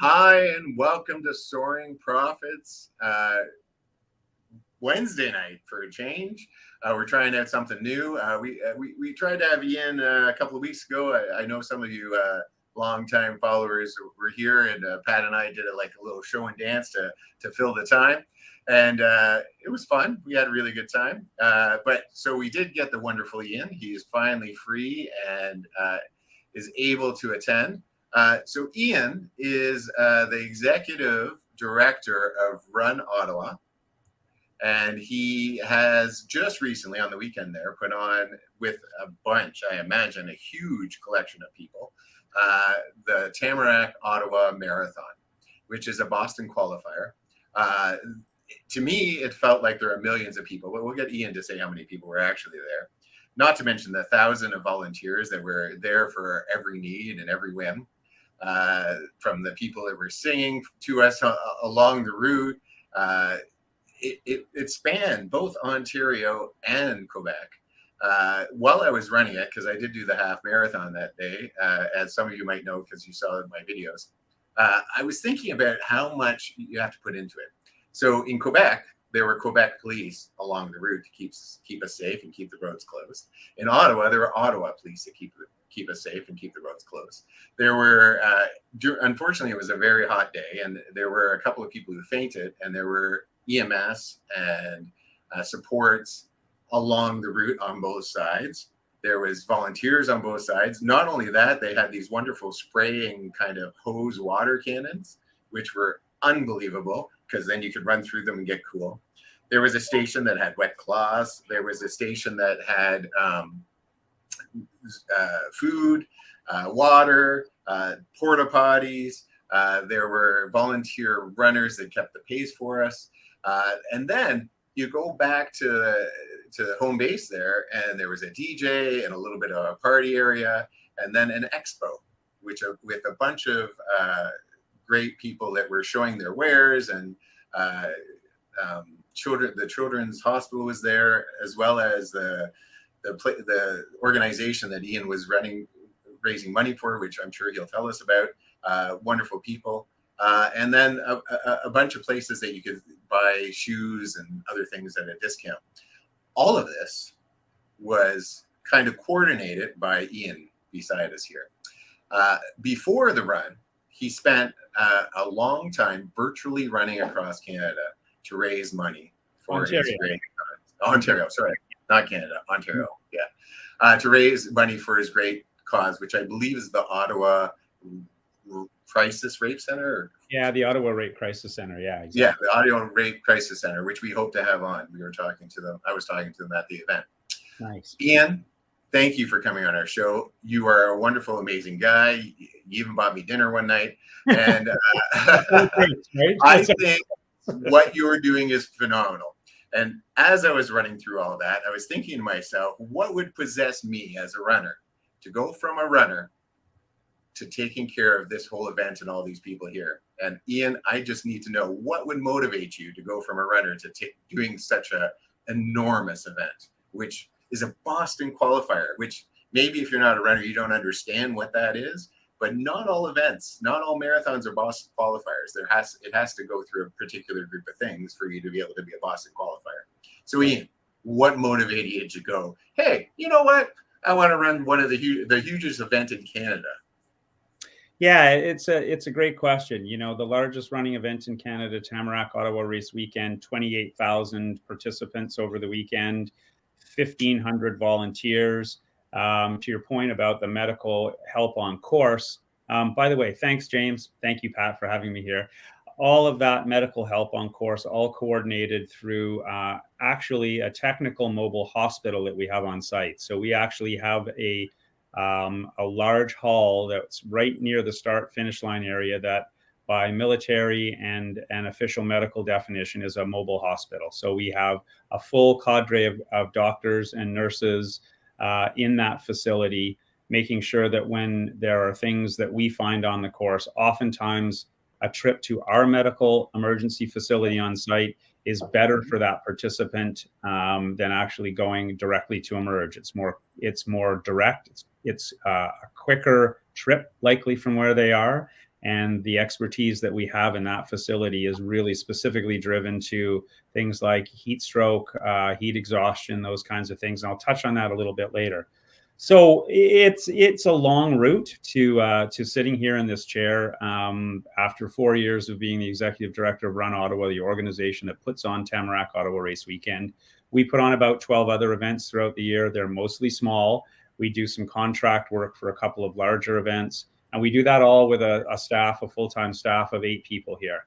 Hi, and welcome to Soaring Prophets. Wednesday night for a change. We're trying out something new. We tried to have Ian a couple of weeks ago. I know some of you longtime followers were here, and Pat and I did like a little show and dance to fill the time, and it was fun. We had a really good time. But so we did get the wonderful Ian. He is finally free and is able to attend. So Ian is the executive director of Run Ottawa. And he has just recently on the weekend there put on with a bunch, I imagine, a huge collection of people, the Tamarack Ottawa Marathon, which is a Boston qualifier. To me, it felt like there are millions of people, but we'll get Ian to say how many people were actually there. Not to mention the 1,000 of volunteers that were there for every need and every whim, from the people that were singing to us along the route. It spanned both Ontario and Quebec. While I was running it, because I did do the half marathon that day, as some of you might know because you saw in my videos, I was thinking about how much you have to put into it. So in Quebec, there were Quebec police along the route to keep us safe and keep the roads closed. In Ottawa, there were Ottawa police to keep us safe and keep the roads closed. There were, unfortunately, it was a very hot day, and there were a couple of people who fainted, and there were EMS and supports along the route on both sides. There was volunteers on both sides. Not only that, they had these wonderful spraying kind of hose water cannons, which were unbelievable because then you could run through them and get cool. There was a station that had wet cloths. There was a station that had food, water, porta potties. There were volunteer runners that kept the pace for us. And then you go back to home base there, and there was a DJ and a little bit of a party area, and then an expo, with a bunch of great people that were showing their wares, and the children's hospital was there, as well as the organization that Ian was raising money for, which I'm sure he'll tell us about. Wonderful people. And then a bunch of places that you could buy shoes and other things at a discount. All of this was kind of coordinated by Ian beside us here. Before the run, he spent a long time virtually running across Canada to raise money for his great Ontario, sorry, not Canada, Ontario, yeah, to raise money for his great cause, which I believe is the Ottawa Crisis Rape Center. Yeah, the Ottawa Rape Crisis Center. Yeah, exactly. Yeah, the Ottawa Rape Crisis Center, which we hope to have on. We were talking to them. I was talking to them at the event. Nice. Ian, thank you for coming on our show. You are a wonderful, amazing guy. You even bought me dinner one night. And I think what you're doing is phenomenal. And as I was running through all that, I was thinking to myself, what would possess me as a runner to go from a runner to taking care of this whole event and all these people here? And Ian, I just need to know what would motivate you to go from a runner to doing such a enormous event, which is a Boston qualifier, which maybe if you're not a runner, you don't understand what that is. But not all events, not all marathons are Boston qualifiers. It has to go through a particular group of things for you to be able to be a Boston qualifier. So Ian, what motivated you to go, hey, you know what? I want to run one of the hugest event in Canada. Yeah, it's a great question. You know, the largest running event in Canada, Tamarack Ottawa Race Weekend, 28,000 participants over the weekend, 1,500 volunteers. To your point about the medical help on course, by the way, thanks, James. Thank you, Pat, for having me here. All of that medical help on course, all coordinated through actually a technical mobile hospital that we have on site. So we actually have a large hall that's right near the start-finish line area that by military and an official medical definition is a mobile hospital. So we have a full cadre of doctors and nurses in that facility, making sure that when there are things that we find on the course, oftentimes a trip to our medical emergency facility on site is better for that participant than actually going directly to emerge. It's more direct. It's a quicker trip likely from where they are. And the expertise that we have in that facility is really specifically driven to things like heat stroke, heat exhaustion, those kinds of things. And I'll touch on that a little bit later. So it's a long route to sitting here in this chair after 4 years of being the executive director of Run Ottawa, the organization that puts on Tamarack Ottawa Race Weekend. We put on about 12 other events throughout the year. They're mostly small. We do some contract work for a couple of larger events, and we do that all with a full-time staff of 8 people here.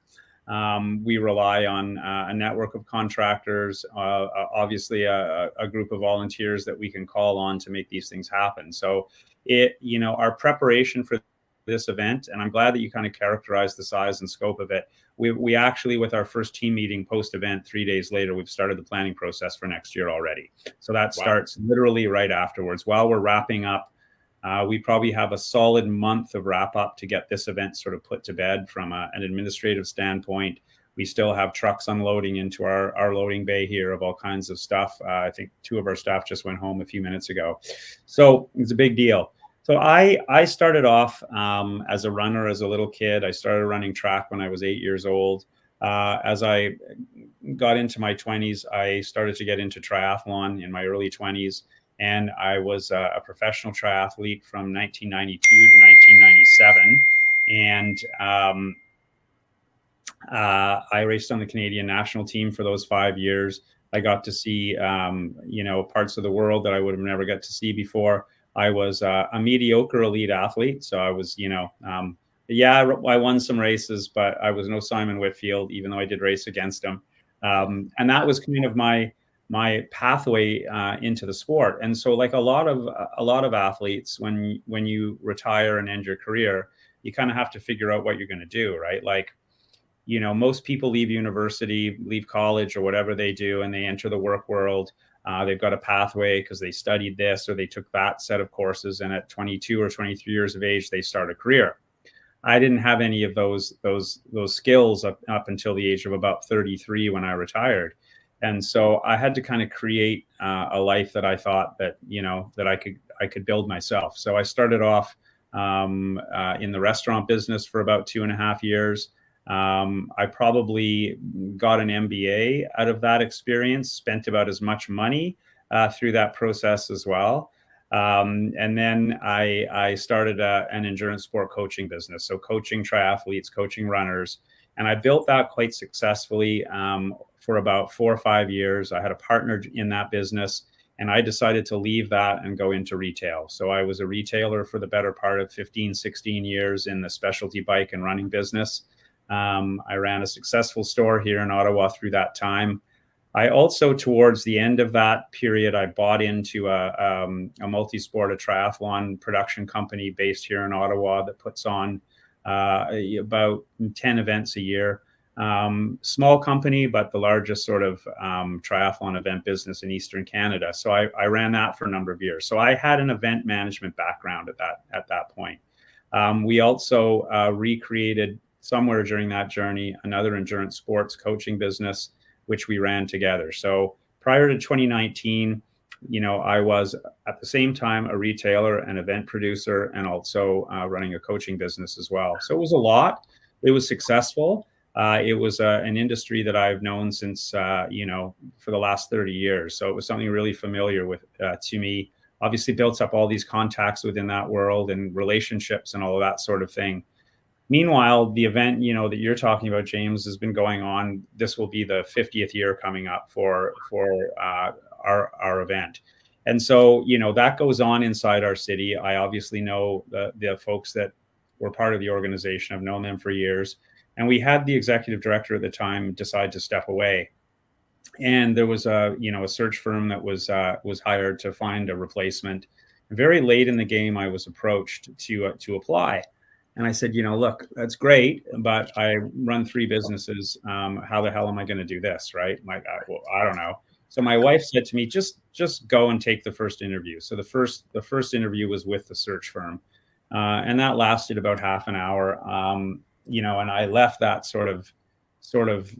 We rely on a network of contractors, obviously a group of volunteers that we can call on to make these things happen. So our preparation for this event, and I'm glad that you kind of characterized the size and scope of it. We actually, with our first team meeting post-event 3 days later, we've started the planning process for next year already. So that starts literally right afterwards. While we're wrapping up, we probably have a solid month of wrap up to get this event sort of put to bed from an administrative standpoint. We still have trucks unloading into our loading bay here of all kinds of stuff. I think 2 of our staff just went home a few minutes ago. So it's a big deal. So I started off as a runner as a little kid. I started running track when I was 8 years old. As I got into my 20s, I started to get into triathlon in my early 20s. And I was a professional triathlete from 1992 to 1997. And I raced on the Canadian national team for those 5 years. I got to see, parts of the world that I would have never got to see before. I was a mediocre elite athlete. So I was, I won some races, but I was no Simon Whitfield, even though I did race against him. And that was kind of my pathway into the sport. And so, like a lot of athletes, when you retire and end your career, you kind of have to figure out what you're going to do, right? Like, most people leave university, leave college or whatever they do, and they enter the work world. They've got a pathway because they studied this or they took that set of courses, and at 22 or 23 years of age, they start a career. I didn't have any of those skills up until the age of about 33 when I retired. And so I had to kind of create a life that I thought that, that I could build myself. So I started off in the restaurant business for about 2.5 years. I probably got an MBA out of that experience, spent about as much money through that process as well. And then I started an endurance sport coaching business. So coaching triathletes, coaching runners. And I built that quite successfully for about 4 or 5 years. I had a partner in that business, and I decided to leave that and go into retail. So I was a retailer for the better part of 15, 16 years in the specialty bike and running business. I ran a successful store here in Ottawa through that time. I also, towards the end of that period, I bought into a multi-sport, a triathlon production company based here in Ottawa that puts on about 10 events a year. Small company, but the largest sort of triathlon event business in Eastern Canada. So I ran that for a number of years. So I had an event management background at that point. We also recreated somewhere during that journey another endurance sports coaching business, which we ran together. So prior to 2019, I was at the same time a retailer, an event producer, and also running a coaching business as well. So it was a lot. It was successful. It was an industry that I've known since, for the last 30 years. So it was something really familiar with to me. Obviously built up all these contacts within that world and relationships and all of that sort of thing. Meanwhile, the event, that you're talking about, James, has been going on. This will be the 50th year coming up for our event. And so, that goes on inside our city. I obviously know the folks that were part of the organization. I've known them for years. And we had the executive director at the time decide to step away. And there was a search firm that was hired to find a replacement. Very late in the game, I was approached to apply. And I said, look, that's great, but I run 3 businesses. How the hell am I going to do this, right? I don't know. So my wife said to me, just go and take the first interview. So the first interview was with the search firm, and that lasted about half an hour. And I left that sort of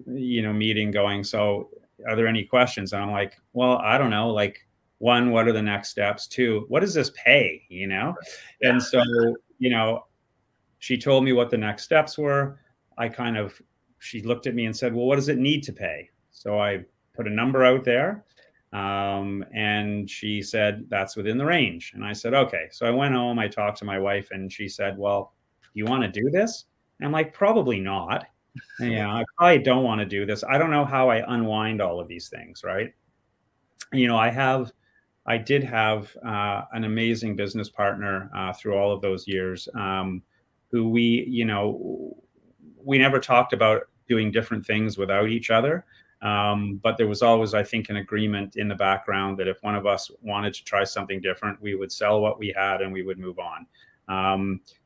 meeting going, so are there any questions? And I'm like, well, I don't know. Like, 1, what are the next steps? 2, what does this pay? And so, she told me what the next steps were. She looked at me and said, well, what does it need to pay? So I put a number out there. And she said, that's within the range. And I said, okay. So I went home, I talked to my wife, and she said, well, you want to do this? And I'm like, probably not. And, I probably don't want to do this. I don't know how I unwind all of these things, right? I did have an amazing business partner through all of those years, who we never talked about doing different things without each other. But there was always, I think, an agreement in the background that if one of us wanted to try something different, we would sell what we had and we would move on.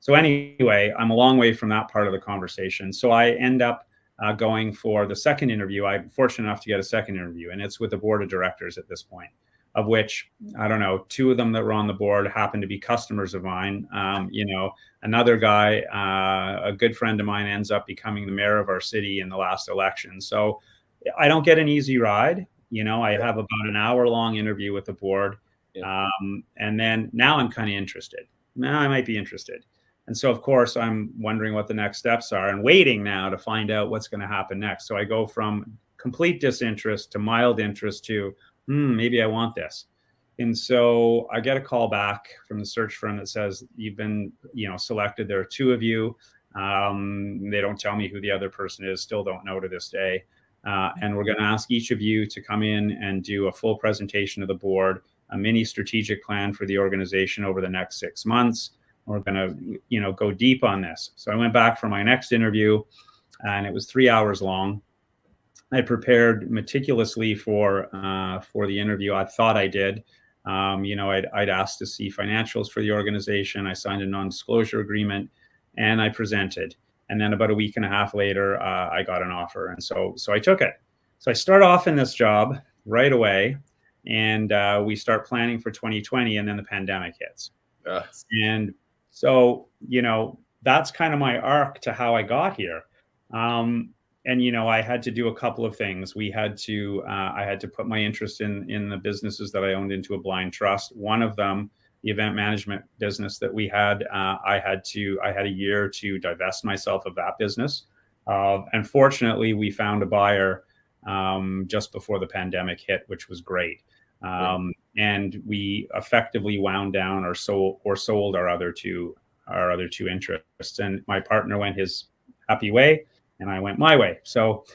So anyway, I'm a long way from that part of the conversation. So I end up going for the second interview. I'm fortunate enough to get a second interview, and it's with the board of directors at this point, of which, I don't know, 2 of them that were on the board happen to be customers of mine. Another guy, a good friend of mine, ends up becoming the mayor of our city in the last election. So I don't get an easy ride. I have about an hour-long interview with the board. Yeah. And then now I'm kind of interested. Now I might be interested. And so, of course, I'm wondering what the next steps are and waiting now to find out what's going to happen next. So I go from complete disinterest to mild interest to, maybe I want this. And so I get a call back from the search firm that says, you've been, selected. There are 2 of you. They don't tell me who the other person is, still don't know to this day. And we're going to ask each of you to come in and do a full presentation of the board, a mini strategic plan for the organization over the next 6 months. We're going to, go deep on this. So I went back for my next interview, and it was 3 hours long. I prepared meticulously for the interview. I thought I did. I'd asked to see financials for the organization. I signed a non-disclosure agreement, and I presented. And then about a week and a half later, I got an offer. And so I took it. So I start off in this job right away, and we start planning for 2020, and then the pandemic hits. And so, that's kind of my arc to how I got here. And, I had to do a couple of things. I had to put my interest in the businesses that I owned into a blind trust. One of them, the event management business that we had, I had a year to divest myself of that business. And fortunately, we found a buyer just before the pandemic hit, which was great. And we effectively wound down or sold our other two interests. And my partner went his happy way, and I went my way. So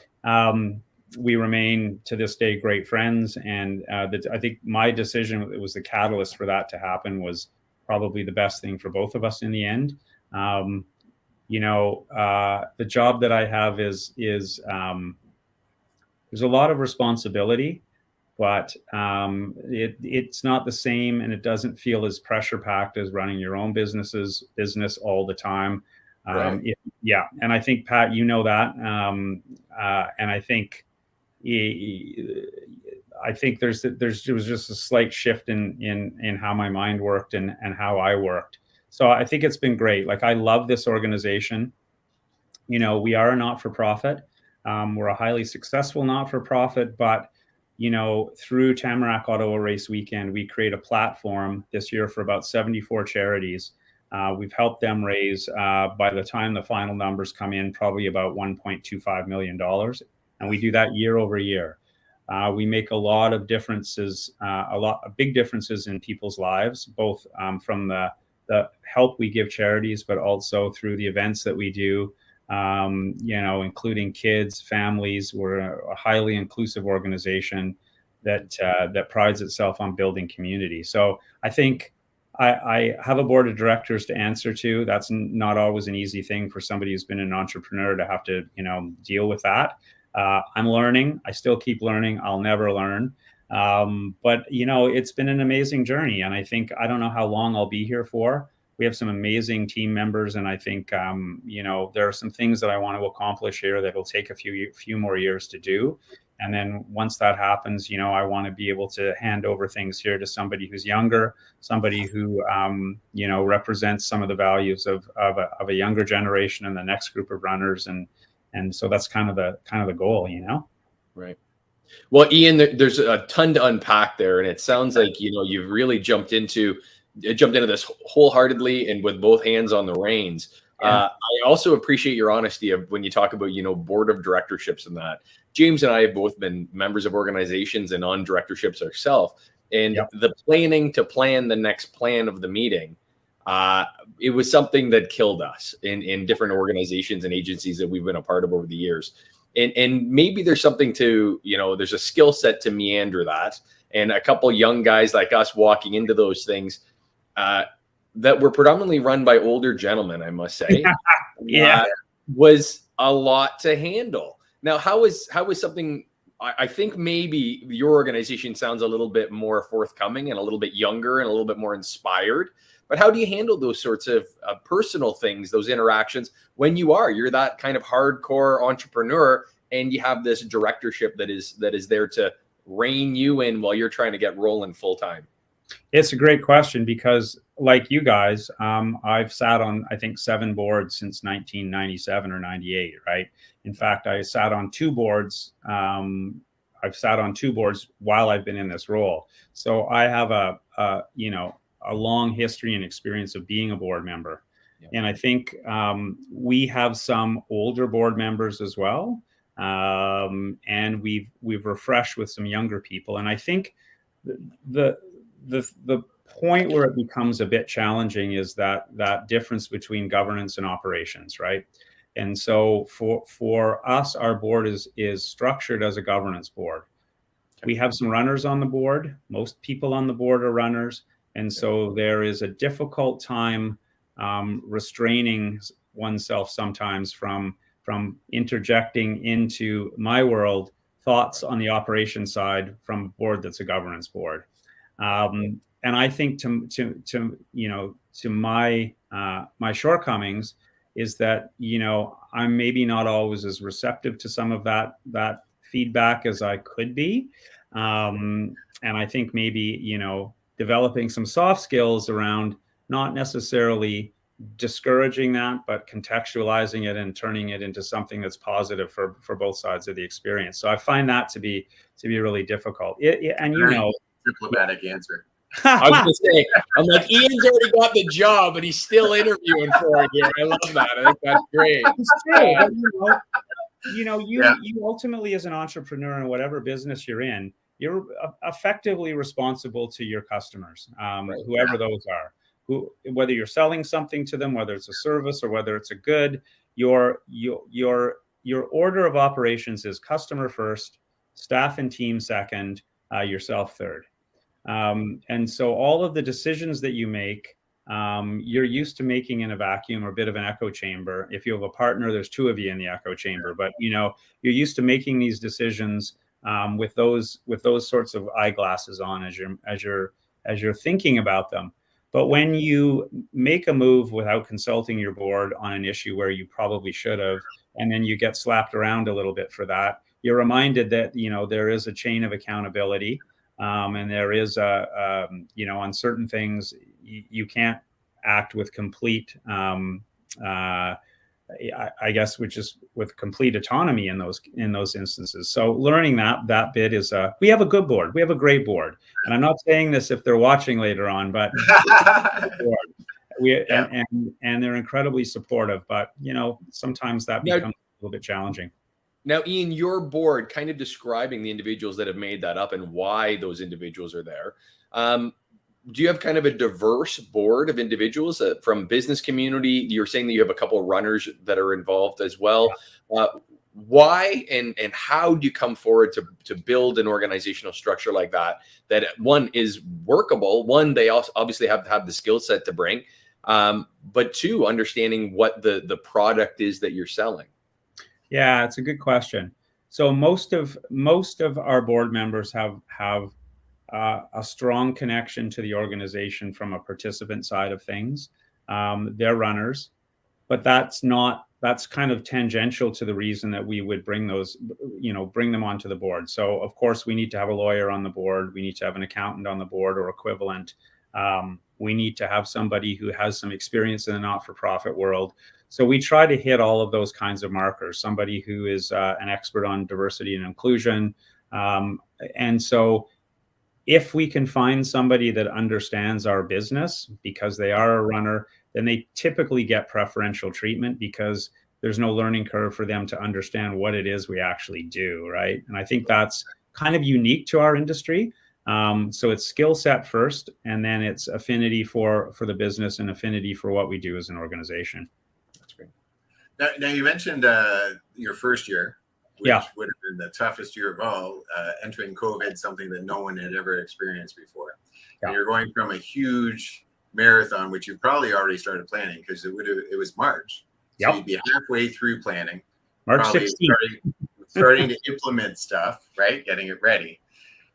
we remain to this day great friends. And I think my decision, it was the catalyst for that to happen, was probably the best thing for both of us in the end. The job that I have is there's a lot of responsibility, but it's not the same, and it doesn't feel as pressure packed as running your own business all the time. Right. And I think, Pat, that, and I think there was just a slight shift in how my mind worked and how I worked. So I think it's been great. Like, I love this organization. We are a not-for-profit. We're a highly successful not-for-profit, but through Tamarack Ottawa Race Weekend, we create a platform this year for about 74 charities. We've helped them raise, by the time the final numbers come in, probably about $1.25 million. And we do that year over year. We make a lot of differences, big differences in people's lives, both from the help we give charities, but also through the events that we do, including kids, families. We're a highly inclusive organization that prides itself on building community. So I think I have a board of directors to answer to. That's not always an easy thing for somebody who's been an entrepreneur to have to, deal with that. I'm learning. I still keep learning. I'll never learn. But it's been an amazing journey. And I think, I don't know how long I'll be here for. We have some amazing team members. And I think, there are some things that I want to accomplish here that will take a few more years to do. And then once that happens, I want to be able to hand over things here to somebody who's younger, somebody who, represents some of the values of a younger generation and the next group of runners. And so that's kind of the goal, Right. Well, Ian, there's a ton to unpack there, and it sounds like, you've really jumped into this wholeheartedly and with both hands on the reins. I also appreciate your honesty of when you talk about, board of directorships and that. James and I have both been members of organizations and on directorships ourselves. And the planning to plan the next plan of the meeting, it was something that killed us in different organizations and agencies that we've been a part of over the years. And maybe there's something to, there's a skill set to meander that. And a couple young guys like us walking into those things that were predominantly run by older gentlemen, I must say, was a lot to handle. Now, how is something, I think maybe your organization sounds a little bit more forthcoming and a little bit younger and a little bit more inspired. But how do you handle those sorts of personal things, those interactions, when you're that kind of hardcore entrepreneur and you have this directorship that is there to rein you in while you're trying to get rolling full time? It's a great question because, like you guys, I've sat on, I think, 7 boards since 1997 or 98, right? In fact, I sat on 2 boards. I've sat on 2 boards while I've been in this role. So I have a long history and experience of being a board member. Yeah. And I think we have some older board members as well. And we've refreshed with some younger people. And I think the point where it becomes a bit challenging is that difference between governance and operations, right? And so for us, our board is structured as a governance board. We have some runners on the board. Most people on the board are runners. And so there is a difficult time restraining oneself sometimes from interjecting into my world thoughts on the operation side from a board that's a governance board. And I think to my shortcomings is that, I'm maybe not always as receptive to some of that feedback as I could be. And I think maybe, developing some soft skills around not necessarily discouraging that, but contextualizing it and turning it into something that's positive for both sides of the experience. So I find that to be really difficult. Diplomatic answer. I was going to say, I'm like, Ian's already got the job, but he's still interviewing for it here. I love that. I think that's great. It's true. You ultimately, as an entrepreneur in whatever business you're in, you're effectively responsible to your customers, whoever those are. Whether you're selling something to them, whether it's a service or whether it's a good, your order of operations is customer first, staff and team second, yourself third. And so all of the decisions that you make, you're used to making in a vacuum or a bit of an echo chamber. If you have a partner, there's 2 of you in the echo chamber, but you're used to making these decisions with those sorts of eyeglasses on as you're thinking about them. But when you make a move without consulting your board on an issue where you probably should have, and then you get slapped around a little bit for that, you're reminded that, there is a chain of accountability. And there is on certain things, you can't act with complete, I guess, which is with complete autonomy in those instances. So learning that bit is, we have a good board. We have a great board. And I'm not saying this if they're watching later on, but and they're incredibly supportive, but sometimes that becomes a little bit challenging. Now, Ian, your board, kind of describing the individuals that have made that up and why those individuals are there. Do you have kind of a diverse board of individuals from business community? You're saying that you have a couple of runners that are involved as well. Why and how do you come forward to build an organizational structure like that one is workable? One, they also obviously have to have the skill set to bring, but 2, understanding what the product is that you're selling. Yeah, it's a good question. So most of our board members have a strong connection to the organization from a participant side of things. They're runners, but that's kind of tangential to the reason that we would bring them onto the board. So of course we need to have a lawyer on the board. We need to have an accountant on the board or equivalent. We need to have somebody who has some experience in the not-for-profit world. So we try to hit all of those kinds of markers, somebody who is an expert on diversity and inclusion. And so If we can find somebody that understands our business because they are a runner, then they typically get preferential treatment because there's no learning curve for them to understand what it is we actually do, right? And I think that's kind of unique to our industry. So it's skill set first, and then it's affinity for the business and affinity for what we do as an organization. That's great. Now you mentioned your first year, which would have been the toughest year of all, entering COVID, something that no one had ever experienced before. Yeah. And you're going from a huge marathon, which you probably already started planning because it was March. So you'd be halfway through planning. March 16th. Starting to implement stuff, right? Getting it ready.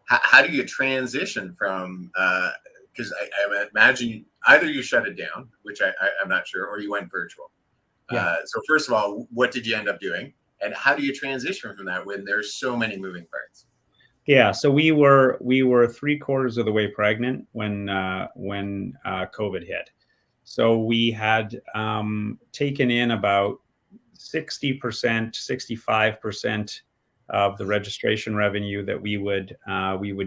How do you transition from, because I imagine either you shut it down, which I'm not sure, or you went virtual. Yeah. So first of all, what did you end up doing? And how do you transition from that when there's so many moving parts? Yeah, so we were 3/4 of the way pregnant when COVID hit. So we had taken in about 60%, 65% of the registration revenue that we would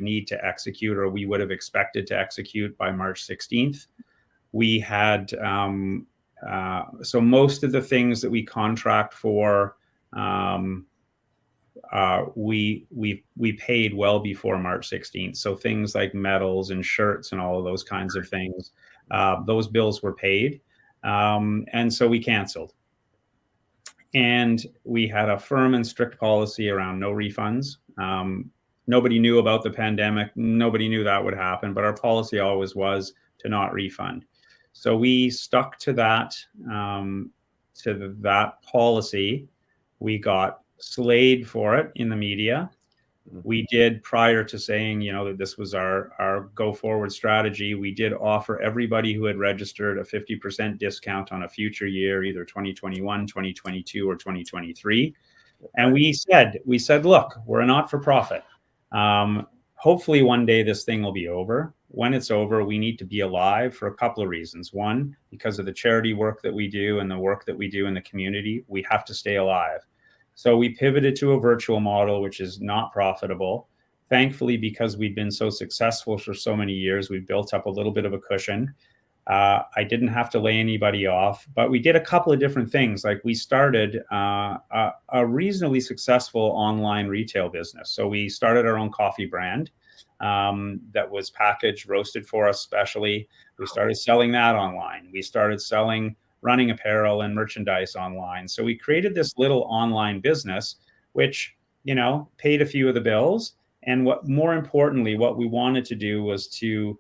need to execute, or we would have expected to execute by March 16th. We had so most of the things that we contract for, we paid well before March 16th. So things like medals and shirts and all of those kinds of things, those bills were paid, and so we canceled. And we had a firm and strict policy around no refunds. Nobody knew about the pandemic. Nobody knew that would happen, but our policy always was to not refund. So we stuck to that policy. We got slayed for it in the media. We did, prior to saying, that this was our go forward strategy, we did offer everybody who had registered a 50% discount on a future year, either 2021, 2022, or 2023. And we said, look, we're a not-for-profit. Hopefully one day this thing will be over. When it's over, we need to be alive for a couple of reasons. One, because of the charity work that we do and the work that we do in the community, we have to stay alive. So we pivoted to a virtual model, which is not profitable. Thankfully, because we've been so successful for so many years, we built up a little bit of a cushion. I didn't have to lay anybody off, but we did a couple of different things. Like we started a reasonably successful online retail business. So we started our own coffee brand that was packaged, roasted for us specially. We started selling that online. We started selling running apparel and merchandise online. So we created this little online business, which, paid a few of the bills. And more importantly, what we wanted to do was to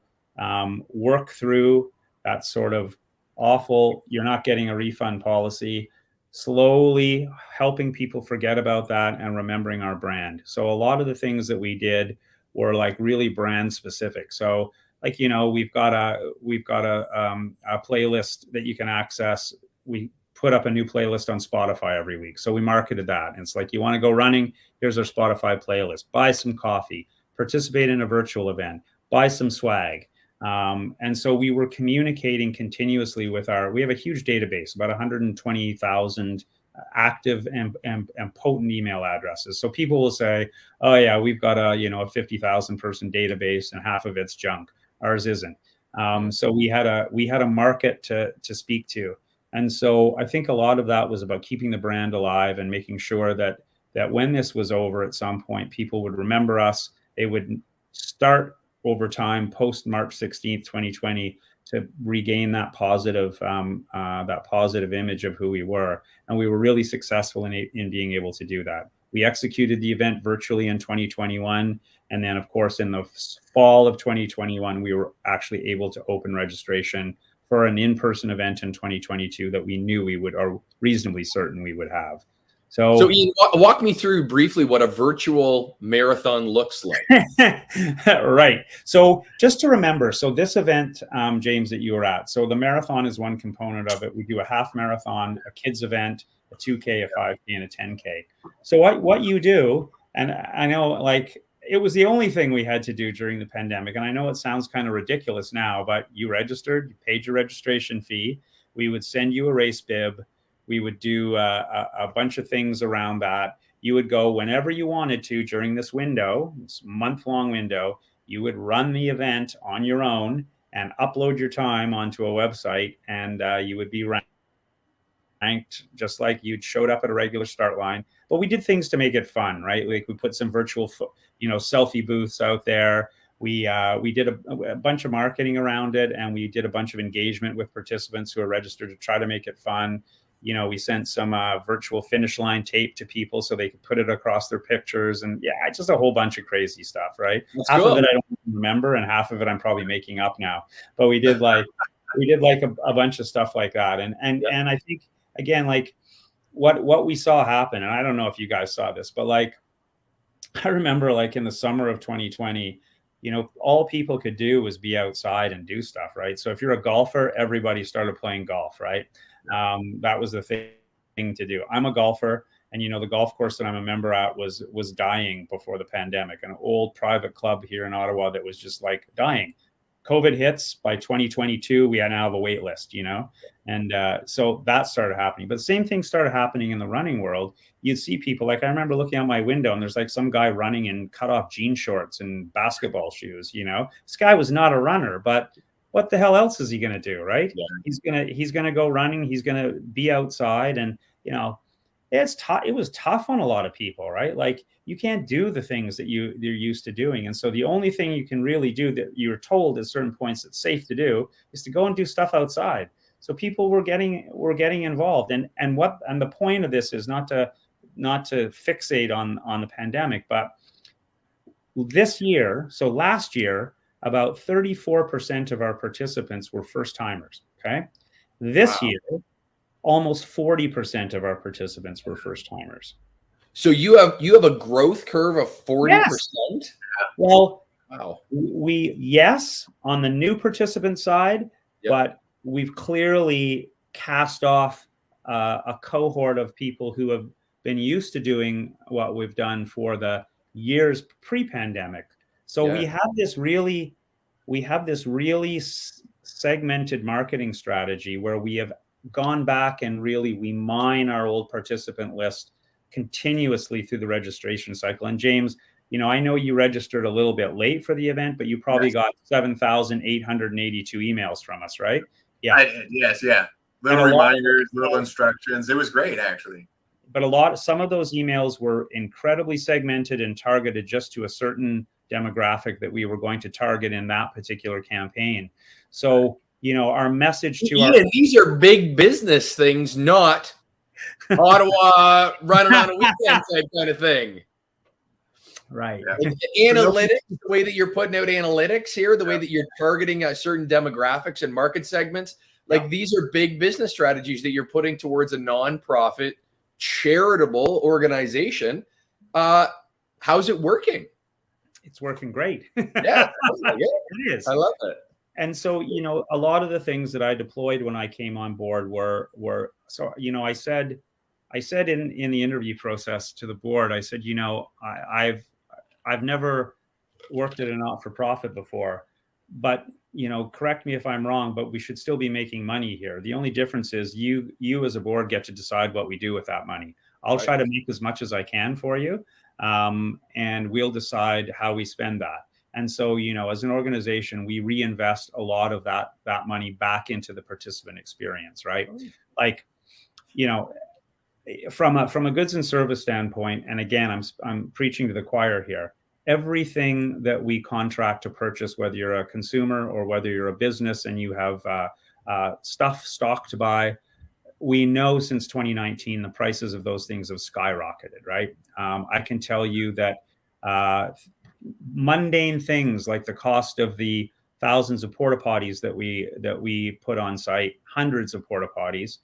work through that sort of awful, you're not getting a refund policy, slowly helping people forget about that and remembering our brand. So a lot of the things that we did were like really brand specific. So like, we've got a playlist that you can access. We put up a new playlist on Spotify every week. So we marketed that. And it's like, you want to go running? Here's our Spotify playlist. Buy some coffee, participate in a virtual event, buy some swag. And so we were communicating continuously with we have a huge database, about 120,000 active and potent email addresses. So people will say, oh yeah, we've got a 50,000 person database and half of it's junk. Ours isn't. So we had a market to speak to. And so I think a lot of that was about keeping the brand alive and making sure that when this was over at some point, people would remember us. They would start over time, post March 16th, 2020, to regain that positive image of who we were. And we were really successful in being able to do that. We executed the event virtually in 2021. And then, of course, in the fall of 2021, we were actually able to open registration for an in-person event in 2022 that we knew we would, or reasonably certain we would have. So Ian, walk me through briefly what a virtual marathon looks like. Right. So just to remember, so this event, James, that you were at, so the marathon is one component of it. We do a half marathon, a kids event, a 2K, a 5K, and a 10K. So what you do, and I know like it was the only thing we had to do during the pandemic. And I know it sounds kind of ridiculous now, but you registered, you paid your registration fee. We would send you a race bib. We would do a bunch of things around that. You would go whenever you wanted to during this window, this month-long window, you would run the event on your own and upload your time onto a website, and you would be ranked just like you'd showed up at a regular start line. But we did things to make it fun, right? Like we put some virtual, selfie booths out there. We did a bunch of marketing around it, and we did a bunch of engagement with participants who are registered to try to make it fun. We sent some virtual finish line tape to people so they could put it across their pictures, and just a whole bunch of crazy stuff, right? Half of it I don't remember, and half of it I'm probably making up now. But we did like a bunch of stuff like that, and I think, again, like what we saw happen, and I don't know if you guys saw this, but like I remember like in the summer of 2020, all people could do was be outside and do stuff, right? So if you're a golfer, everybody started playing golf, right? That was the thing to do. I'm a golfer, and the golf course that I'm a member at was dying before the pandemic, an old private club here in Ottawa that was just like dying. COVID hits. By 2022, we now have a wait list, and so that started happening. But the same thing started happening in the running world. You'd see people, like I remember looking out my window, and there's like some guy running in cut-off jean shorts and basketball shoes. This guy was not a runner, but what the hell else is he going to do, right? Yeah. He's gonna go running. He's gonna be outside, and it was tough on a lot of people, right? Like you can't do the things that you're used to doing. And so the only thing you can really do that you're told at certain points that's safe to do is to go and do stuff outside. So people were getting involved. And the point of this is not to fixate on the pandemic, but this year, so last year, about 34% of our participants were first timers. Okay. This year, almost 40% of our participants were first timers. So you have a growth curve of 40%? Yes. Well, wow. Yes, on the new participant side, but we've clearly cast off a cohort of people who have been used to doing what we've done for the years pre-pandemic. So we have this really segmented marketing strategy where we have gone back and really we mine our old participant list continuously through the registration cycle. And James, I know you registered a little bit late for the event, but you probably got 7,882 emails from us, right? Yeah. I did. Yes. Yeah. Little reminders, little instructions. It was great, actually. But some of those emails were incredibly segmented and targeted just to a certain demographic that we were going to target in that particular campaign. So, our message to these are big business things, not Ottawa running on a weekend type kind of thing. Right. Like the analytics, the way that you're putting out analytics here, the way that you're targeting certain demographics and market segments, like these are big business strategies that you're putting towards a nonprofit charitable organization. How's it working? It's working great. Yeah, it is. I love it. And so, a lot of the things that I deployed when I came on board were I said in the interview process to the board, I said, I've never worked at a not-for-profit before, but, correct me if I'm wrong, but we should still be making money here. The only difference is you as a board get to decide what we do with that money. I'll try to make as much as I can for you. And we'll decide how we spend that. And so, as an organization, we reinvest a lot of that money back into the participant experience, right? Like, from a goods and service standpoint, and again, I'm preaching to the choir here. Everything that we contract to purchase, whether you're a consumer or whether you're a business and you have stock to buy, we know since 2019 the prices of those things have skyrocketed, right? I can tell you that mundane things like the cost of the thousands of porta potties that we put on site, hundreds of porta potties,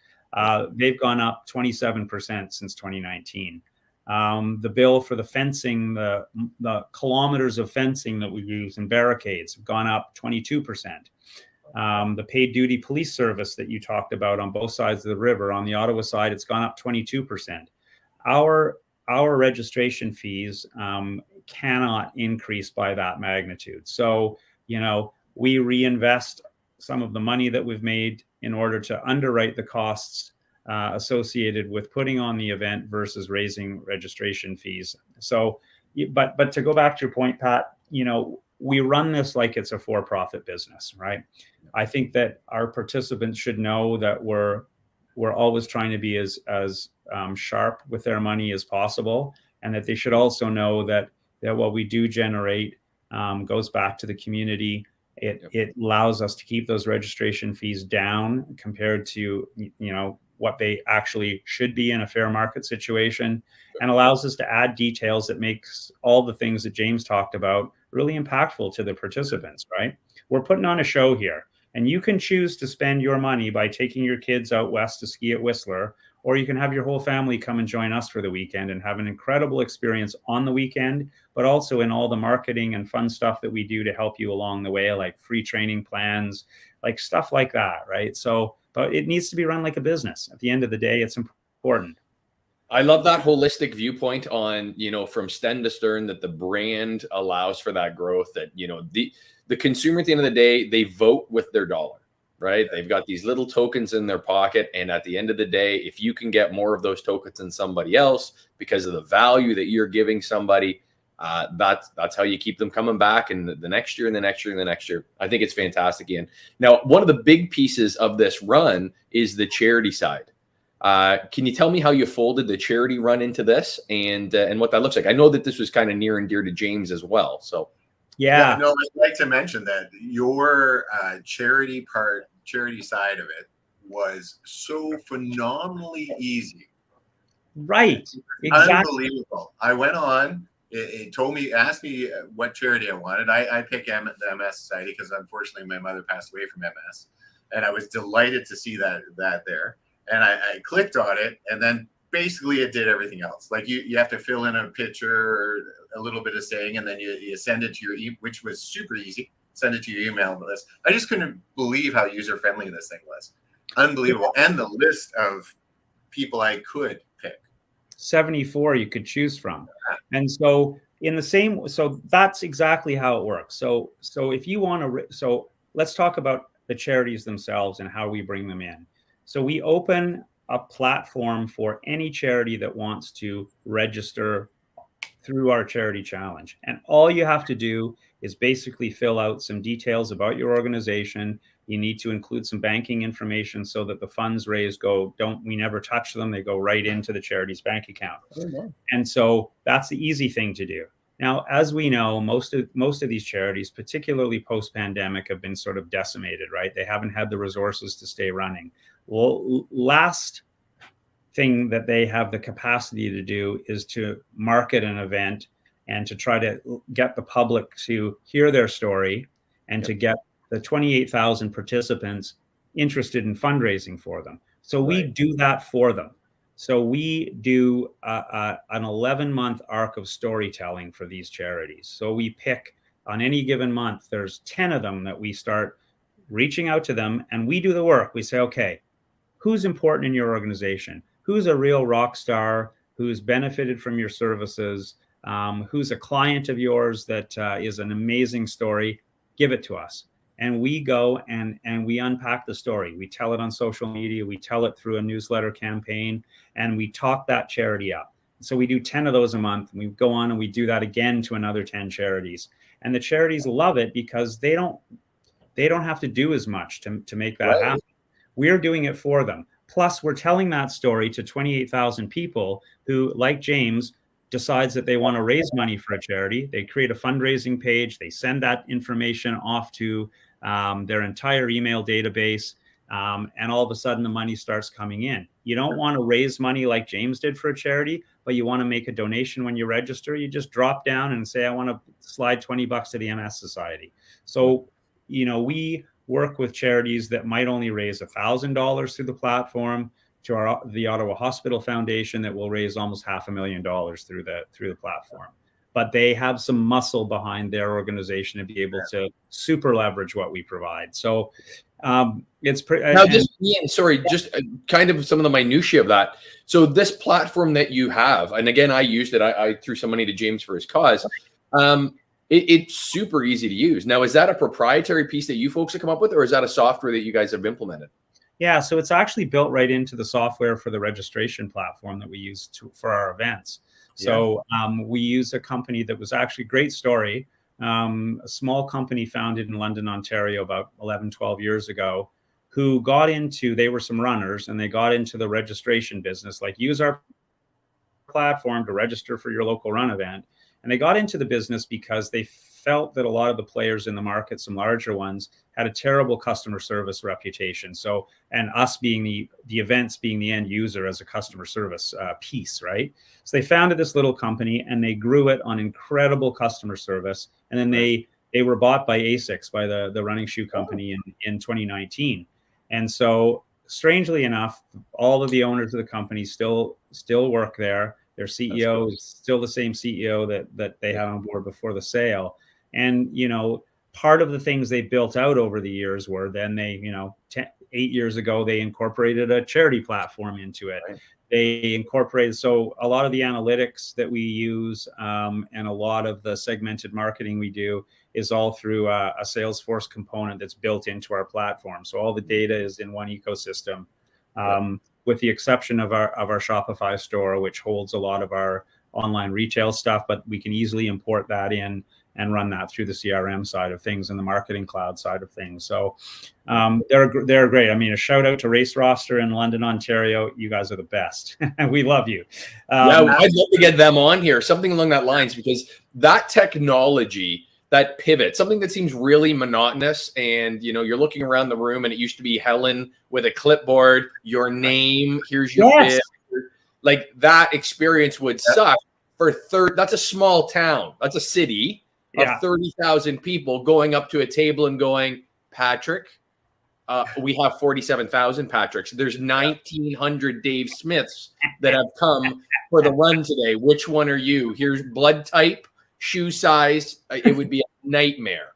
they've gone up 27% since 2019. The bill for the fencing, the kilometers of fencing that we use and barricades have gone up 22%. The paid duty police service that you talked about on both sides of the river, on the Ottawa side, it's gone up 22%. Our registration fees cannot increase by that magnitude. So, we reinvest some of the money that we've made in order to underwrite the costs associated with putting on the event versus raising registration fees. So, but to go back to your point, Pat, we run this like it's a for-profit business, right? I think that our participants should know that we're always trying to be as sharp with their money as possible, and that they should also know that what we do generate goes back to the community. It allows us to keep those registration fees down compared to what they actually should be in a fair market situation, and allows us to add details that makes all the things that James talked about really impactful to the participants, right? We're putting on a show here, and you can choose to spend your money by taking your kids out west to ski at Whistler, or you can have your whole family come and join us for the weekend and have an incredible experience on the weekend, but also in all the marketing and fun stuff that we do to help you along the way, like free training plans, like stuff like that, right? So, but it needs to be run like a business. At the end of the day, it's important. I love that holistic viewpoint on, from stem to stern, that the brand allows for that growth, that, the consumer at the end of the day, they vote with their dollar, right? They've got these little tokens in their pocket. And at the end of the day, if you can get more of those tokens than somebody else because of the value that you're giving somebody, that's how you keep them coming back, and the next year and the next year and the next year. I think it's fantastic, Ian. Now, one of the big pieces of this run is the charity side. Can you tell me how you folded the charity run into this, and what that looks like? I know that this was kind of near and dear to James as well. So, no, I'd like to mention that your charity side of it was so phenomenally easy. Right. Exactly. Unbelievable. I went on. It asked me what charity I wanted. I picked the MS Society because unfortunately my mother passed away from MS, and I was delighted to see that there. And I clicked on it, and then basically it did everything else. Like you have to fill in a picture or a little bit of saying, and then you send it to your which was super easy. Send it to your email list. I just couldn't believe how user friendly this thing was. Unbelievable. And the list of people I could pick. 74 you could choose from. And so so that's exactly how it works. So if you want to, so let's talk about the charities themselves and how we bring them in. So we open a platform for any charity that wants to register through our charity challenge. And all you have to do is basically fill out some details about your organization. You need to include some banking information so that the funds raised we never touch them. They go right into the charity's bank account. Mm-hmm. And so that's the easy thing to do. Now, as we know, most of these charities, particularly post-pandemic, have been sort of decimated, right? They haven't had the resources to stay running. Well, last thing that they have the capacity to do is to market an event and to try to get the public to hear their story and to get the 28,000 participants interested in fundraising for them. So we do that for them. So we do an 11-month arc of storytelling for these charities. So we pick on any given month, there's 10 of them that we start reaching out to them, and we do the work. We say, okay, who's important in your organization? Who's a real rock star? Who's benefited from your services? Who's a client of yours that is an amazing story? Give it to us. And we go and we unpack the story. We tell it on social media. We tell it through a newsletter campaign, and we talk that charity up. So we do 10 of those a month, and we go on and we do that again to another 10 charities. And the charities love it because they don't have to do as much to make that happen. We're doing it for them. Plus, we're telling that story to 28,000 people who, like James, decides that they want to raise money for a charity. They create a fundraising page. They send that information off to their entire email database. And all of a sudden, the money starts coming in. You don't want to raise money like James did for a charity, but you want to make a donation when you register. You just drop down and say, I want to slide $20 to the MS Society. So, we work with charities that might only raise $1,000 through the platform, to the Ottawa Hospital Foundation that will raise almost $500,000 through the platform. But they have some muscle behind their organization to be able to super leverage what we provide. So it's pretty. Now, just kind of some of the minutiae of that. So this platform that you have, and again, I used it. I threw some money to James for his cause. It's super easy to use. Now, is that a proprietary piece that you folks have come up with, or is that a software that you guys have implemented? Yeah, so it's actually built right into the software for the registration platform that we use for our events. So we use a company that was actually a great story. a small company founded in London, Ontario, about 11, 12 years ago, who got into, they were some runners, and they got into the registration business, like use our platform to register for your local run event. And they got into the business because they felt that a lot of the players in the market, some larger ones, had a terrible customer service reputation. So, and us being the events being the end user as a customer service piece, right? So they founded this little company and they grew it on incredible customer service. And then they were bought by ASICS, by the running shoe company in 2019. And so strangely enough, all of the owners of the company still work there. Their CEO is still the same CEO that they had on board before the sale. And, you know, part of the things they built out over the years were then they, you know, 8 years ago, they incorporated a charity platform into it. Right. They incorporated, so a lot of the analytics that we use and a lot of the segmented marketing we do is all through a Salesforce component that's built into our platform. So all the data is in one ecosystem. With the exception of our Shopify store, which holds a lot of our online retail stuff, but we can easily import that in and run that through the CRM side of things and the marketing cloud side of things. So they're great. I mean, a shout out to Race Roster in London, Ontario. You guys are the best. We love you. Yeah, I'd love to get them on here, something along that lines, because that technology, that pivot, something that seems really monotonous, and you know, you're looking around the room and it used to be Helen with a clipboard, your name, here's your bid. Like that experience would suck for that's a small town, that's a city of 30,000 people going up to a table and going, Patrick, we have 47,000 Patricks. There's 1,900 Dave Smiths that have come for the run today. Which one are you? Here's blood type, shoe size. It would be a nightmare.